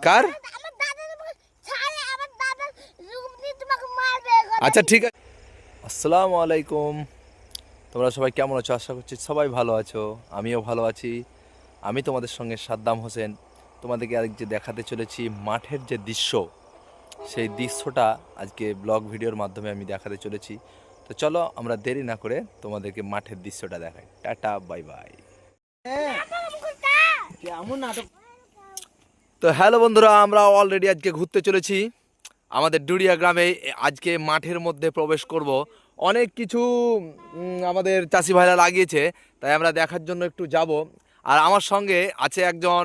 কার? আচ্ছা ঠিক আছে। আসসালামু আলাইকুম, তোমরা সবাই কেমন আছো? আশা করছি সবাই ভালো আছো, আমিও ভালো আছি। আমি তোমাদের সঙ্গে সাদ্দাম হোসেন। তোমাদেরকে আরেক যে দেখাতে চলেছি মাঠের যে দৃশ্য, সেই দৃশ্যটা আজকে ব্লগ ভিডিওর মাধ্যমে আমি দেখাতে চলেছি। তো চলো আমরা দেরি না করে তোমাদেরকে মাঠের দৃশ্যটা দেখাই। Tata, bye bye. তো হ্যালো বন্ধুরা, আমরা অলরেডি আজকে ঘুরতে চলেছি আমাদের ডুরিয়া গ্রামে। আজকে মাঠের মধ্যে প্রবেশ করব। অনেক কিছু আমাদের চাষি ভাইরা লাগিয়েছে, তাই আমরা দেখার জন্য একটু যাব। আর আমার সঙ্গে আছে একজন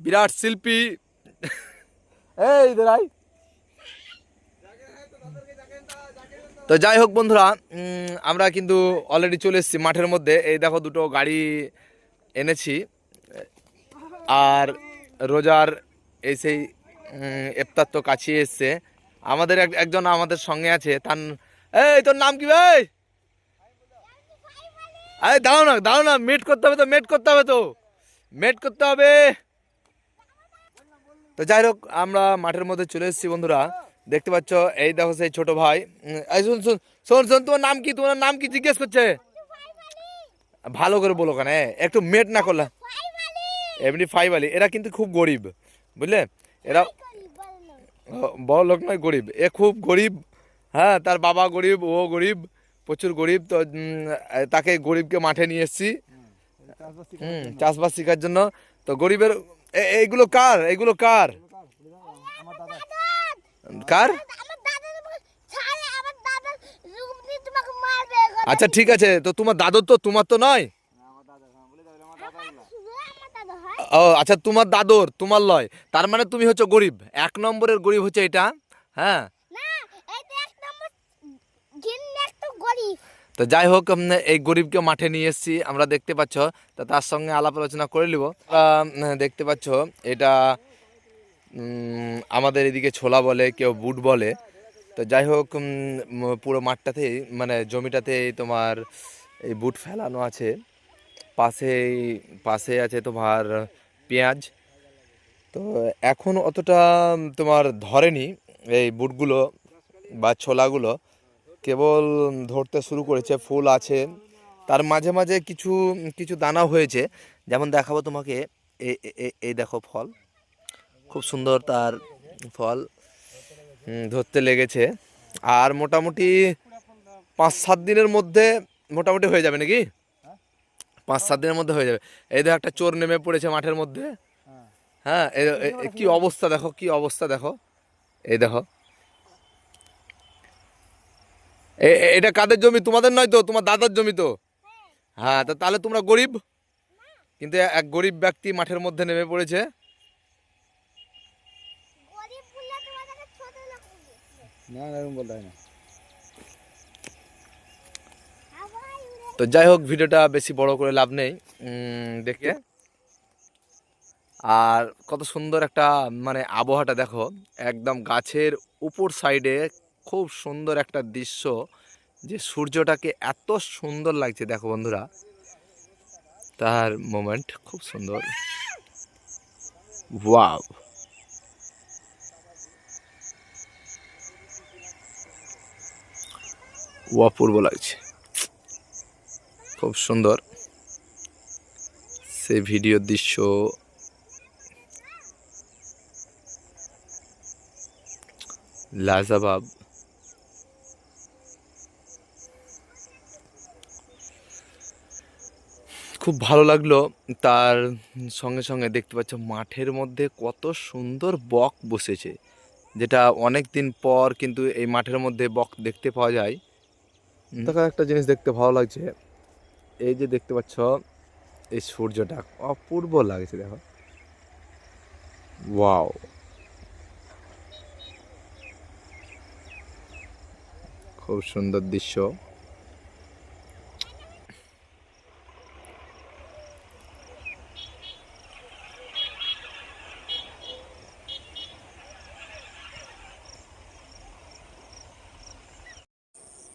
বিরাট শিল্পী। এই দাঁড়াই। তো যাই হোক বন্ধুরা, আমরা কিন্তু অলরেডি চলে এসেছি মাঠের মধ্যে। এই দেখো দুটো গাড়ি এনেছি। আর রোজার এই সেই ইফতার তো কাছিয়ে এসছে। আমাদের একজন আমাদের সঙ্গে আছে, তার এই তোর নাম কি ভাই? আরে দাঁড়াও না, দাঁড়াও না, মেট করতে হবে তো, মেট করতে হবে তো, মেট করতে হবে। তো যাই হোক, আমরা মাঠের মধ্যে চলে এসেছি বন্ধুরা। দেখতে পাচ্ছ এই দেখো সেই ছোট ভাই। এই শোন শোন শোন শোন, তোমার নাম কি? তোমার নাম কি জিজ্ঞেস করছে। ভালো করে বলো কেন, একটু মেট না করলে। এমনি ফাইভ আলি। এরা কিন্তু খুব গরিব, বুঝলে? এরা বড় লোক নয়, গরিব। এ খুব গরিব। হ্যাঁ, তার বাবা গরিব, ও গরিব, প্রচুর গরিব। তো তাকে গরিবকে মাঠে নিয়ে এসেছি চাষবাস শেখার জন্য। তো গরিবের এইগুলো কার? এইগুলো কার? কার? আচ্ছা ঠিক আছে, তো তোমার দাদুর তো, তোমার তো নয়। ও আচ্ছা, তোমার দাদুর, তোমার লয়। তার মানে তুমি হচ্ছে গরিব, 1 নম্বরের গরিব হচ্ছে এটা। হ্যাঁ, তো যাই হোক, এই গরিবকে মাঠে নিয়ে এসেছি আমরা, দেখতে পাচ্ছ। তা তার সঙ্গে আলাপ আলোচনা করে নিব। দেখতে পাচ্ছ এটা আমাদের এদিকে ছোলা বলে, কেউ বুট বলে। তো যাই হোক, পুরো মাঠটাতেই মানে জমিটাতেই তোমার এই বুট ফেলানো আছে। পাশেই পাশে আছে তোমার পেঁয়াজ। তো এখন অতটা তোমার ধরেনি এই বুটগুলো বা ছোলাগুলো, কেবল ধরতে শুরু করেছে, ফুল আছে। তার মাঝে মাঝে কিছু কিছু দানা হয়েছে, যেমন দেখাবো তোমাকে। এই এই দেখো ফল, খুব সুন্দর তার ফল ধরতে লেগেছে। আর মোটামুটি 5-7 দিনের মধ্যে মোটামুটি হয়ে যাবে নাকি? 5-7 দিনের মধ্যে হয়ে যাবে। এই দেখো একটা চোর নেমে পড়েছে মাঠের মধ্যে। হ্যাঁ, কি অবস্থা দেখো, কি অবস্থা দেখো। এই দেখো, এটা কাদের জমি? তোমাদের নয় তো, তোমার দাদার জমি তো। হ্যাঁ, তো তাহলে তোমরা গরিব। কিন্তু এক গরিব ব্যক্তি মাঠের মধ্যে নেমে পড়েছে। তো যাই হোক, ভিডিওটা বেশি বড় করে লাভ নেই দেখে। আর কত সুন্দর একটা মানে আবহাওয়াটা দেখো, একদম গাছের উপর সাইডে খুব সুন্দর একটা দৃশ্য, যে সূর্যটাকে এত সুন্দর লাগছে দেখো বন্ধুরা। তার মোমেন্ট খুব সুন্দর। ওয়াও, অপূর্ব লাগছে, খুব সুন্দর সেই ভিডিওর দৃশ্য। লাজবাব। খুব ভালো লাগলো। তার সঙ্গে সঙ্গে দেখতে পাচ্ছ মাঠের মধ্যে কত সুন্দর বক বসেছে, যেটা অনেক দিন পর কিন্তু এই মাঠের মধ্যে বক দেখতে পাওয়া যায়। দেখো একটা জিনিস দেখতে ভালো লাগছে, এই যে দেখতে পাচ্ছ এই সূর্যটা অপূর্ব লাগছে দেখো। ওয়াও, খুব সুন্দর দৃশ্য।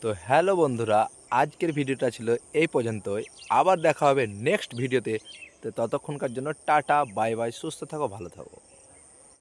তো হ্যালো বন্ধুরা, আজকের ভিডিওটা ছিল এই পর্যন্তই। আবার দেখা হবে নেক্সট ভিডিওতে। তো ততক্ষণকার জন্য টাটা, বাই বাই, সুস্থ থাকো, ভালো থাকো।